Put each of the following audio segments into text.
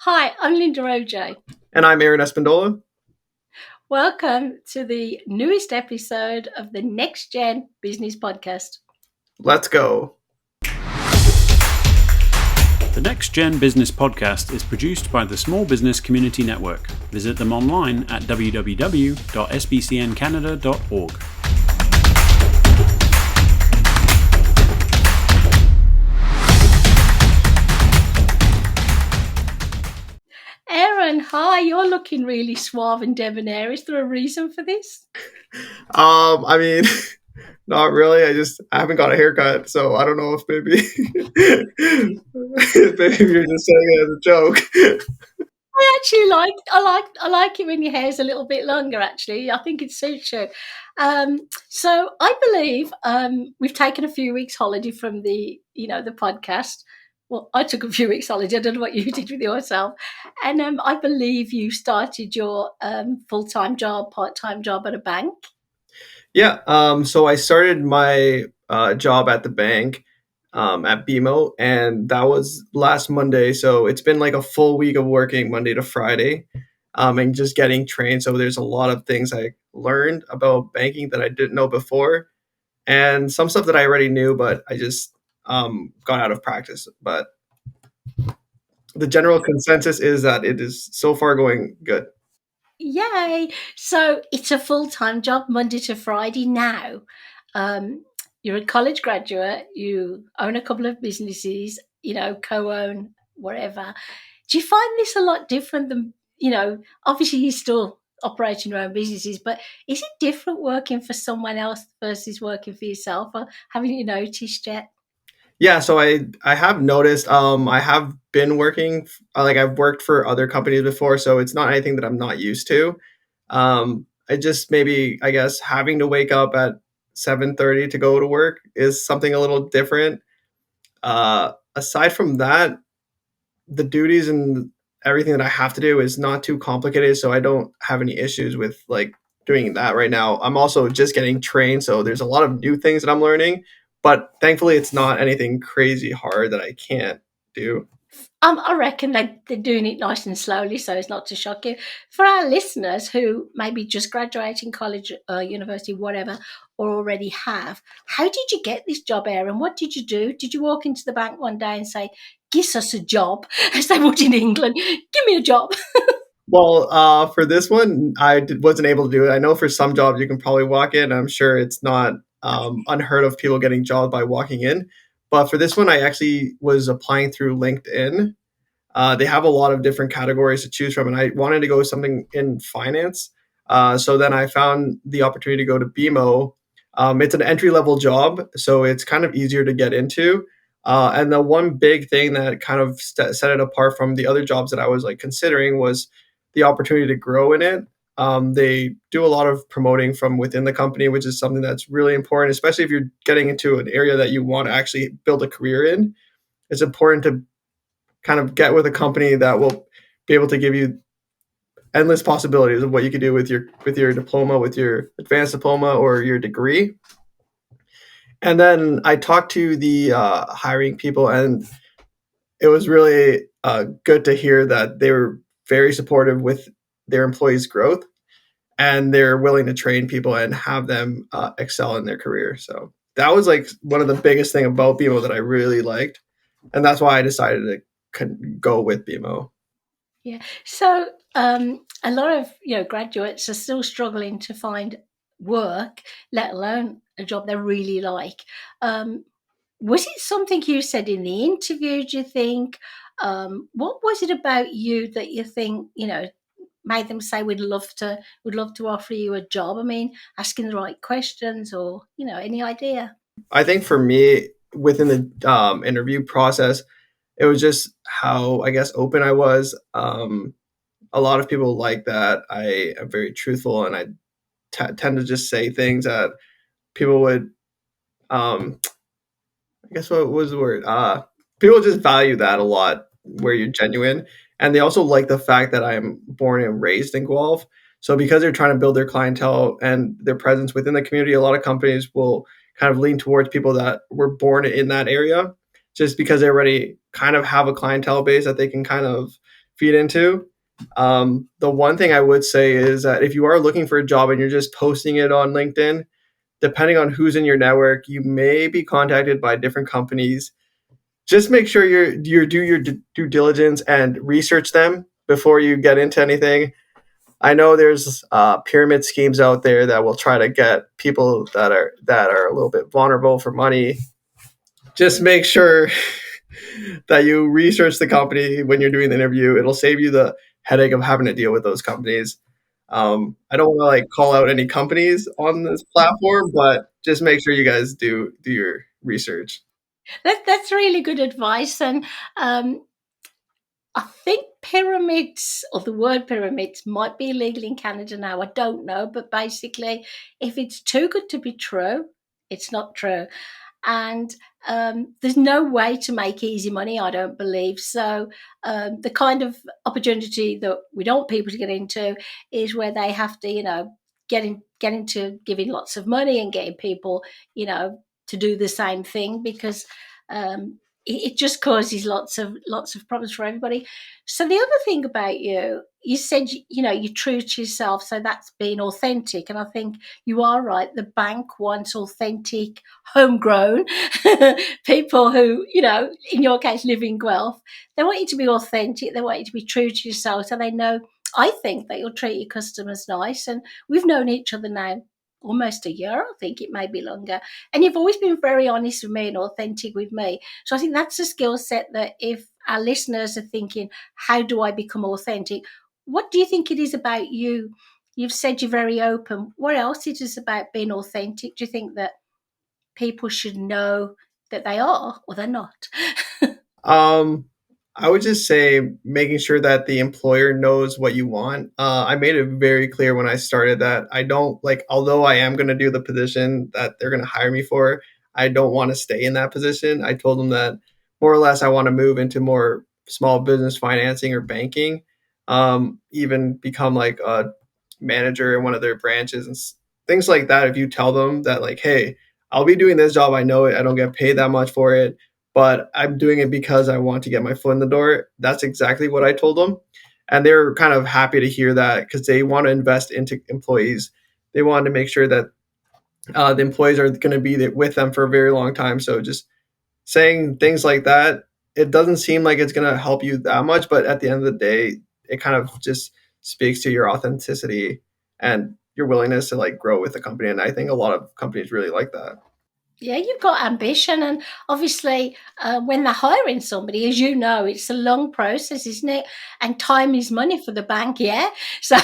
Hi, I'm Linda OJ. And I'm Aaron Espindola. Welcome to the newest episode of the Next Gen Business Podcast. Let's go. The Next Gen Business Podcast is produced by the Small Business Community Network. Visit them online at www.sbcncanada.org. Aaron, hi, you're looking really suave and debonair. Is there a reason for this? I mean, not really. I haven't got a haircut, so I don't know if maybe maybe you're just saying it as a joke. I like it when your hair's a little bit longer. Actually, I think it suits you. So I believe we've taken a few weeks holiday from the podcast. Well, I took a few weeks holiday. I don't know what you did with yourself, and I believe you started your full-time job, part-time job at a bank. Yeah. So I started my job at the bank at BMO, and that was last Monday. So it's been like a full week of working Monday to Friday, and just getting trained. So there's a lot of things I learned about banking that I didn't know before, and some stuff that I already knew, but I just got out of practice. But the general consensus is that it is so far going good. Yay! So it's a full-time job, Monday to Friday now. Um, you're a college graduate, you own a couple of businesses, co-own, whatever. Do you find this a lot different than, obviously you're still operating your own businesses, but is it different working for someone else versus working for yourself? Or haven't you noticed yet? Yeah, so I have noticed. I have been working like I've worked for other companies before, so it's not anything that I'm not used to. I just maybe I guess having to wake up at 7:30 to go to work is something a little different. Aside from that, the duties and everything that I have to do is not too complicated, so I don't have any issues with like doing that right now. I'm also just getting trained, so there's a lot of new things that I'm learning, but thankfully it's not anything crazy hard that I can't do. I reckon they're doing it nice and slowly, so as not to shock you. For our listeners who maybe just graduating college, university, whatever, or already have, how did you get this job, Aaron? What did you do? Did you walk into the bank one day and say, "Give us a job," as they would in England? Give me a job. Well, for this one, wasn't able to do it. I know for some jobs you can probably walk in. I'm sure it's not unheard of people getting jobs by walking in. But for this one, I actually was applying through LinkedIn. They have a lot of different categories to choose from, and I wanted to go with something in finance. So then I found the opportunity to go to BMO. It's an entry level job, so it's kind of easier to get into. And the one big thing that kind of set it apart from the other jobs that I was like considering was the opportunity to grow in it. They do a lot of promoting from within the company, which is something that's really important, especially if you're getting into an area that you want to actually build a career in. It's important to kind of get with a company that will be able to give you endless possibilities of what you could do with your diploma, with your advanced diploma or your degree. And then I talked to the hiring people, and it was really good to hear that they were very supportive with their employees' growth, and they're willing to train people and have them excel in their career. So that was like one of the biggest thing about BMO that I really liked, and that's why I decided to go with BMO. Yeah. So a lot of graduates are still struggling to find work, let alone a job they really like. Um, Was it something you said in the interview, do you think? What was it about you that you think, made them say would love to offer you a job? I mean, asking the right questions or, any idea? I think for me, within the interview process, it was just how I guess open I was. A lot of people like that I am very truthful, and I tend to just say things that people would. I guess what was the word? People just value that a lot, where you're genuine, and they also like the fact that I'm born and raised in Guelph. So because they're trying to build their clientele and their presence within the community, a lot of companies will kind of lean towards people that were born in that area, just because they already kind of have a clientele base that they can kind of feed into. The one thing I would say is that if you are looking for a job and you're just posting it on LinkedIn, depending on who's in your network, you may be contacted by different companies. Just make sure you do your due diligence and research them before you get into anything. I know there's pyramid schemes out there that will try to get people that are a little bit vulnerable for money. Just make sure that you research the company when you're doing the interview. It'll save you the headache of having to deal with those companies. I don't want to like call out any companies on this platform, but just make sure you guys do your research. That's really good advice. And I think pyramids, or the word pyramids, might be illegal in Canada now. I don't know. But basically, if it's too good to be true, it's not true. And there's no way to make easy money, I don't believe. So the kind of opportunity that we don't want people to get into is where they have to, get into giving lots of money and getting people, to do the same thing, because it just causes lots of problems for everybody. So the other thing about you said, you're true to yourself, so that's being authentic. And I think you are right. The bank wants authentic, homegrown people who, in your case, live in Guelph. They want you to be authentic. They want you to be true to yourself, so they know, I think, that you'll treat your customers nice. And we've known each other now almost a year. I think it may be longer. And you've always been very honest with me and authentic with me. So I think that's a skill set that if our listeners are thinking, how do I become authentic? What do you think it is about you? You've said you're very open. What else it is about being authentic? Do you think that people should know that they are, or they're not? Um, I would just say making sure that the employer knows what you want. I made it very clear when I started that I don't like, although I am going to do the position that they're going to hire me for, I don't want to stay in that position. I told them that more or less I want to move into more small business financing or banking, even become like a manager in one of their branches and things like that. If you tell them that, like, hey, I'll be doing this job, I know it, I don't get paid that much for it, but I'm doing it because I want to get my foot in the door. That's exactly what I told them. And they're kind of happy to hear that because they want to invest into employees. They want to make sure that the employees are going to be with them for a very long time. So just saying things like that, it doesn't seem like it's going to help you that much. But at the end of the day, it kind of just speaks to your authenticity and your willingness to like grow with the company. And I think a lot of companies really like that. Yeah, you've got ambition, and obviously, when they're hiring somebody, as you know, it's a long process, isn't it? And time is money for the bank, yeah. So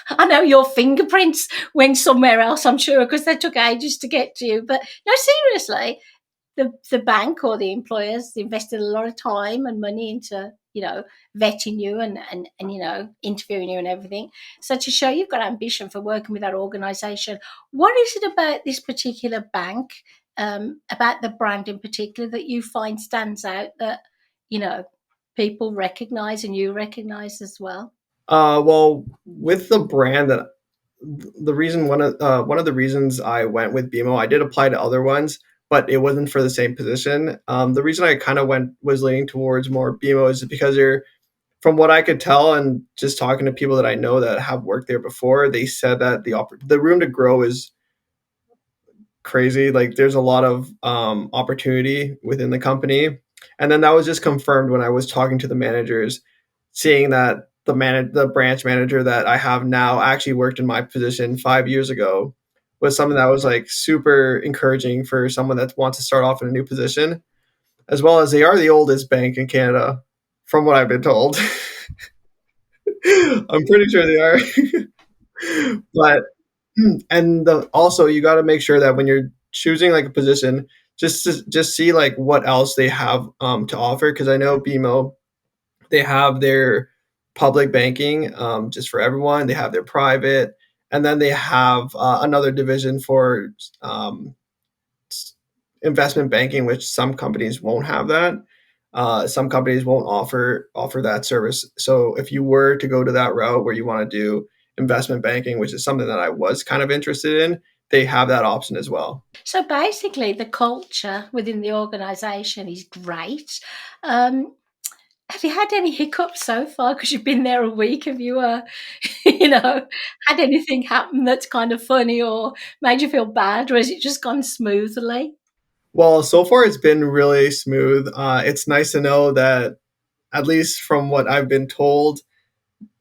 I know your fingerprints went somewhere else, I'm sure, because they took ages to get to you. But no, seriously, the bank or the employers invested a lot of time and money into vetting you and interviewing you and everything. So to show you've got ambition for working with that organisation, what is it about this particular bank, about the brand in particular, that you find stands out that people recognise and you recognise as well? Well, with the brand that the reason one of the reasons I went with BMO, I did apply to other ones, but it wasn't for the same position. The reason I kind of was leaning towards more BMO is because they're, from what I could tell, and just talking to people that I know that have worked there before, they said that the room to grow is crazy. Like there's a lot of opportunity within the company, and then that was just confirmed when I was talking to the managers, seeing that the branch manager that I have now actually worked in my position 5 years ago, was something that was like super encouraging for someone that wants to start off in a new position, as well as they are the oldest bank in Canada, from what I've been told. I'm pretty sure they are. But also you got to make sure that when you're choosing like a position, just see like what else they have to offer, because I know BMO, they have their public banking, just for everyone. They have their private, and then they have another division for investment banking, which some companies won't have that. Some companies won't offer that service. So if you were to go to that route where you want to do investment banking, which is something that I was kind of interested in, they have that option as well. So basically, the culture within the organisation is great. Um, Have you had any hiccups so far? Because you've been there a week. Have you, you know, had anything happen that's kind of funny or made you feel bad, or has it just gone smoothly? Well, so far it's been really smooth. It's nice to know that, at least from what I've been told,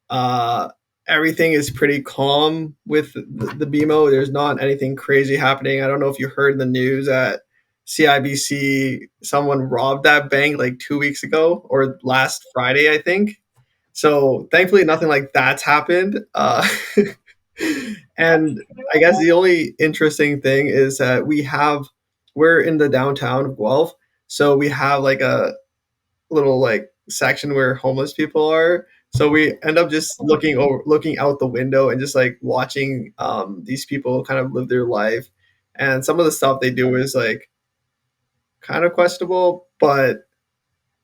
uh, everything is pretty calm with the BMO. There's not anything crazy happening. I don't know if you heard in the news that CIBC, someone robbed that bank like 2 weeks ago or last Friday, I think. So thankfully, nothing like that's happened. And I guess the only interesting thing is that we're in the downtown of Guelph, so we have like a little like section where homeless people are. So we end up just looking out the window and just like watching these people kind of live their life. And some of the stuff they do is like kind of questionable, but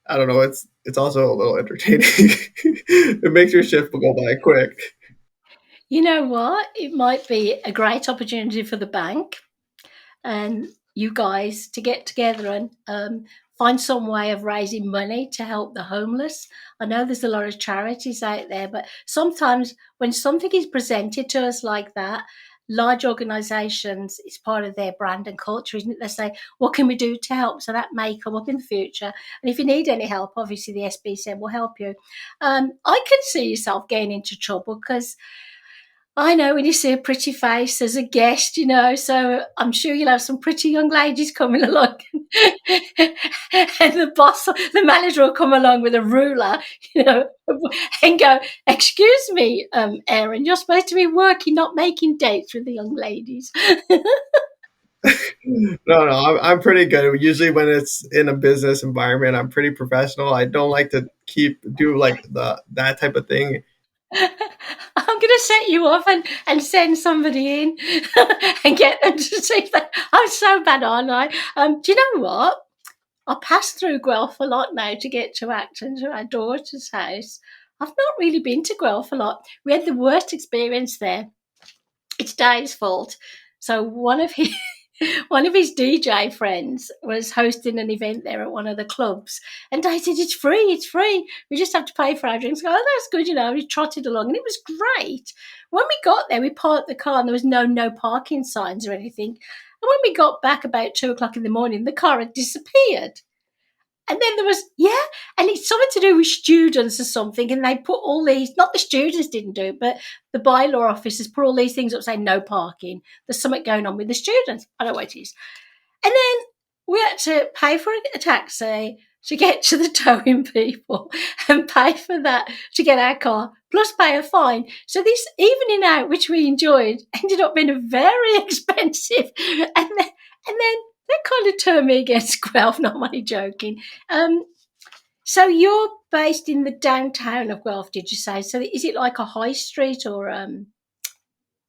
I don't know. It's also a little entertaining. It makes your shift go by quick. You know what? It might be a great opportunity for the bank and you guys to get together and find some way of raising money to help the homeless. I know there's a lot of charities out there, but sometimes when something is presented to us like that, large organisations, it's part of their brand and culture, isn't it? They say, what can we do to help? So that may come up in the future. And if you need any help, obviously the SBCM will help you. I can see yourself getting into trouble because I know when you see a pretty face as a guest, so I'm sure you'll have some pretty young ladies coming along. And the manager will come along with a ruler, and go, excuse me, Erin, you're supposed to be working, not making dates with the young ladies. No, I'm pretty good. Usually, when it's in a business environment, I'm pretty professional. I don't like to do like that type of thing. I'm going to set you off and send somebody in and get them to see that. I'm so bad, aren't I? Do you know what? I pass through Guelph a lot now to get to Acton, to our daughter's house. I've not really been to Guelph a lot. We had the worst experience there. It's Dave's fault. So one of his DJ friends was hosting an event there at one of the clubs, and Dave said, "It's free, it's free. We just have to pay for our drinks." I go, "Oh, that's good," We trotted along, and it was great. When we got there, we parked the car, and there was no parking signs or anything. And when we got back about 2 o'clock in the morning, the car had disappeared. And then there was, and it's something to do with students or something. And they put all these, not the students didn't do it, but the bylaw officers put all these things up saying no parking. There's something going on with the students. I don't know what it is. And then we had to pay for a taxi to get to the towing people and pay for that to get our car, plus pay a fine. So this evening out, which we enjoyed, ended up being very expensive. And then that kind of turned me against Guelph, not only joking. So you're based in the downtown of Guelph, did you say? So is it like a high street or,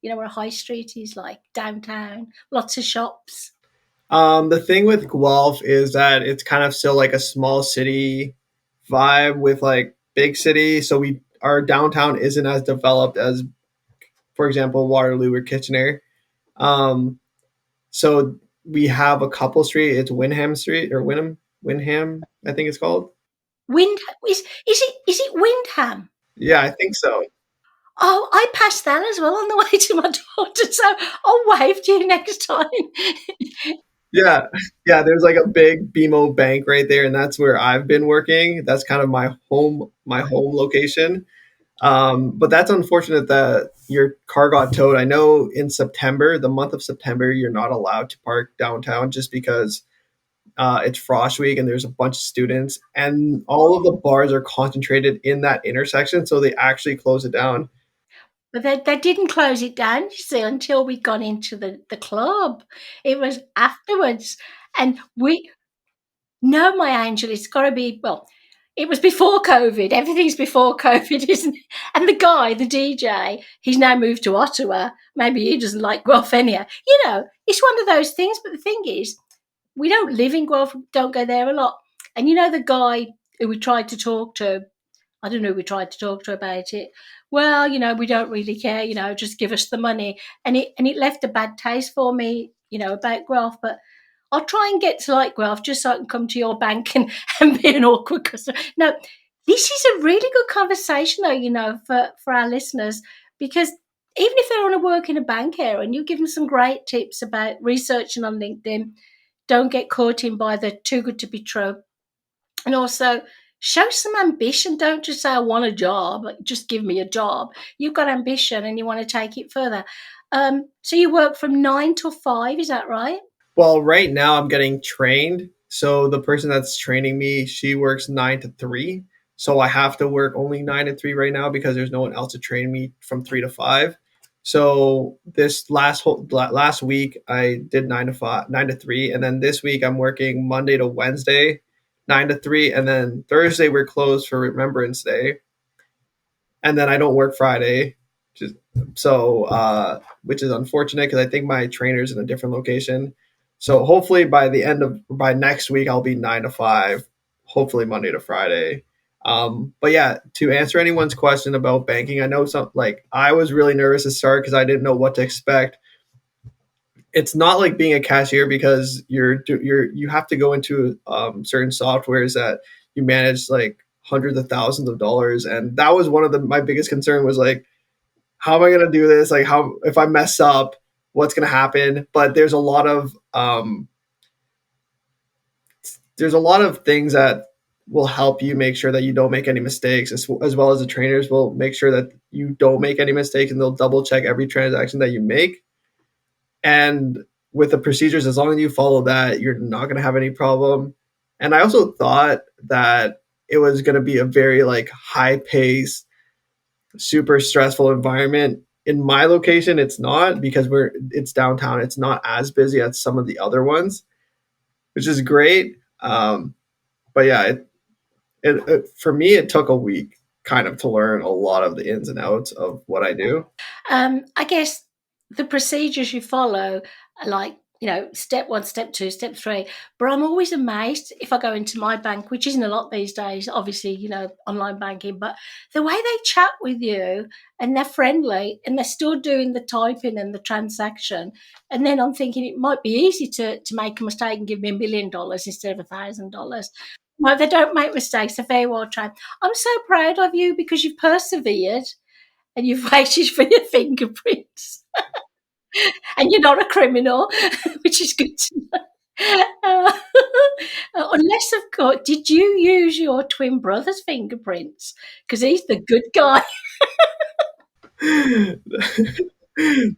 where a high street is, like downtown, lots of shops? The thing with Guelph is that it's kind of still like a small city vibe with like big city. So our downtown isn't as developed as, for example, Waterloo or Kitchener. So we have a couple street. It's Windham Street or Windham, I think it's called. Is it Windham? Yeah, I think so. Oh, I passed that as well on the way to my daughter, so I'll wave to you next time. Yeah, yeah. There's like a big BMO bank right there, and that's where I've been working. That's kind of my home location. But that's unfortunate that your car got towed. I know in September, the month of September, you're not allowed to park downtown just because it's Frost Week and there's a bunch of students, and all of the bars are concentrated in that intersection, so they actually close it down. But they didn't close it down, you see, until we'd gone into the club. It was afterwards. And no, my angel, it's got to be, well, it was before COVID. Everything's before COVID, isn't it? And the DJ, he's now moved to Ottawa. Maybe he doesn't like Guelph anyhow. It's one of those things. But the thing is, we don't live in Guelph, don't go there a lot. And the guy who we tried to talk to, I don't know who we tried to talk to about it. Well, we don't really care, just give us the money. And it left a bad taste for me, about Guelph. But I'll try and get to like Guelph just so I can come to your bank and be an awkward customer. No, This is a really good conversation, though, for our listeners, because even if they want to work in a bank area, and you give them some great tips about researching on LinkedIn, don't get caught in by the too good to be true, and also show some ambition. Don't just say I want a job, like, just give me a job. You've got ambition and you want to take it further. So you work from 9 to 5, is that right? Well, right now I'm getting trained. So the person that's training me, she works 9 to 3. So I have to work only 9 to 3 right now because there's no one else to train me from 3 to 5. So this last week I did 9 to 5, 9 to 3, and then this week I'm working Monday to Wednesday, 9 to 3, and then Thursday we're closed for Remembrance Day, and then I don't work Friday, just which is unfortunate because I think my trainer's in a different location. So hopefully by next week I'll be 9 to 5, hopefully Monday to Friday. But yeah, to answer anyone's question about banking, I know I was really nervous to start because I didn't know what to expect. It's not like being a cashier because you have to go into certain softwares that you manage like hundreds of thousands of dollars, and that was one of my biggest concern was like, how am I going to do this? Like, how if I mess up, what's going to happen? But there's a lot of things that will help you make sure that you don't make any mistakes, as well as the trainers will make sure that you don't make any mistakes, and they'll double check every transaction that you make. And with the procedures, as long as you follow that, you're not going to have any problem. And I also thought that it was going to be a very like high pace, super stressful environment. In my location, it's not because it's downtown. It's not as busy as some of the other ones, which is great. But yeah, for me, it took a week kind of to learn a lot of the ins and outs of what I do. I guess the procedures you follow are like, step 1, step 2, step 3. But I'm always amazed if I go into my bank, which isn't a lot these days, obviously, online banking, but the way they chat with you and they're friendly and they're still doing the typing and the transaction. And then I'm thinking it might be easy to make a mistake and give me $1 million instead of $1,000. No, they don't make mistakes. They're very well trained. I'm so proud of you because you've persevered and you've waited for your fingerprints. And you're not a criminal, which is good to know. Uh, unless, of course, did you use your twin brother's fingerprints? Because he's the good guy.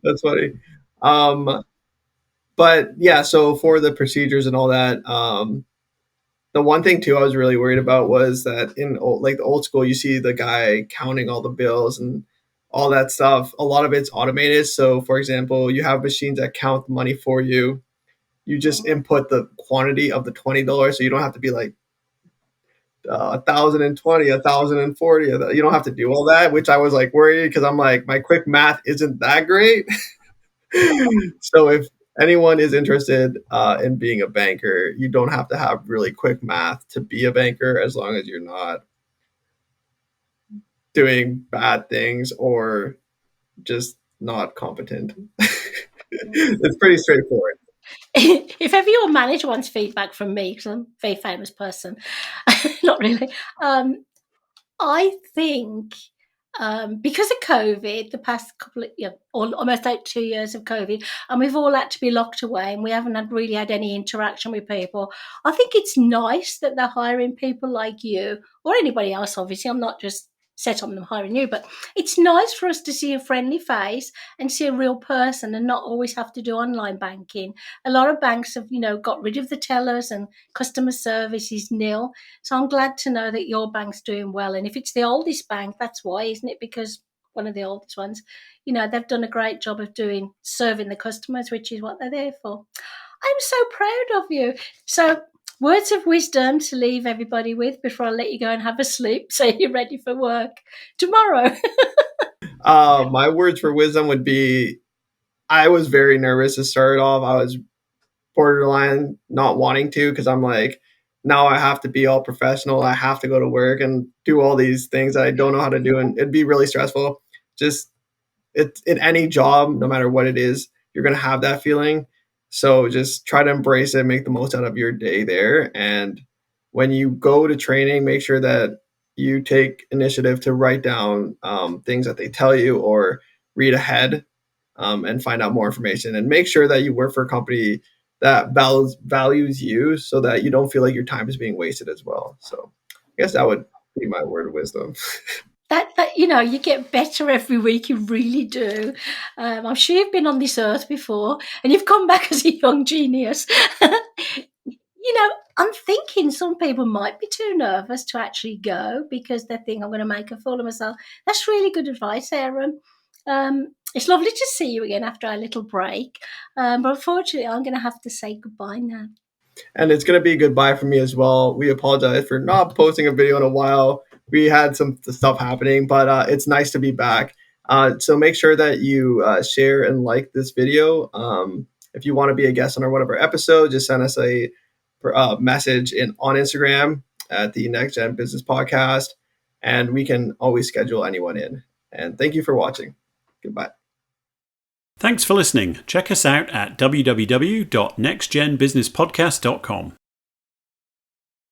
That's funny. But yeah, so for the procedures and all that, the one thing too I was really worried about was that like the old school, you see the guy counting all the bills and all that stuff. A lot of it's automated. So, for example, you have machines that count the money for you. You just input the quantity of the $20, so you don't have to be like 1,020, 1,040. You don't have to do all that, which I was like worried because I'm like my quick math isn't that great. So if anyone is interested in being a banker, you don't have to have really quick math to be a banker as long as you're not doing bad things or just not competent. It's pretty straightforward. If ever your manager wants feedback from me, because I'm a very famous person, not really, I think because of COVID, the past couple of, almost like 2 years of COVID, and we've all had to be locked away and we haven't really had any interaction with people. I think it's nice that they're hiring people like you or anybody else, obviously. I'm not just set on them hiring you, but it's nice for us to see a friendly face and see a real person and not always have to do online banking. A lot of banks have, got rid of the tellers and customer service is nil. So I'm glad to know that your bank's doing well. And if it's the oldest bank, that's why, isn't it? Because one of the oldest ones, they've done a great job of serving the customers, which is what they're there for. I'm so proud of you. So words of wisdom to leave everybody with before I let you go and have a sleep so you're ready for work tomorrow. My words for wisdom would be, I was very nervous to start off. I was borderline not wanting to because I'm like, now I have to be all professional. I have to go to work and do all these things that I don't know how to do, and it'd be really stressful. Just it's in any job, no matter what it is, you're gonna have that feeling. So just try to embrace it, make the most out of your day there, and when you go to training, make sure that you take initiative to write down things that they tell you or read ahead and find out more information, and make sure that you work for a company that values you so that you don't feel like your time is being wasted as well. So I guess that would be my word of wisdom. That you get better every week. You really do. I'm sure you've been on this earth before, and you've come back as a young genius. I'm thinking some people might be too nervous to actually go because they think I'm going to make a fool of myself. That's really good advice, Aaron. It's lovely to see you again after our little break, but unfortunately, I'm going to have to say goodbye now. And it's going to be a goodbye for me as well. We apologize for not posting a video in a while. We had some stuff happening, but it's nice to be back. So make sure that you share and like this video. If you want to be a guest on our one of our episodes, just send us a message on Instagram at the Next Gen Business Podcast, and we can always schedule anyone in. And thank you for watching. Goodbye. Thanks for listening. Check us out at www.nextgenbusinesspodcast.com.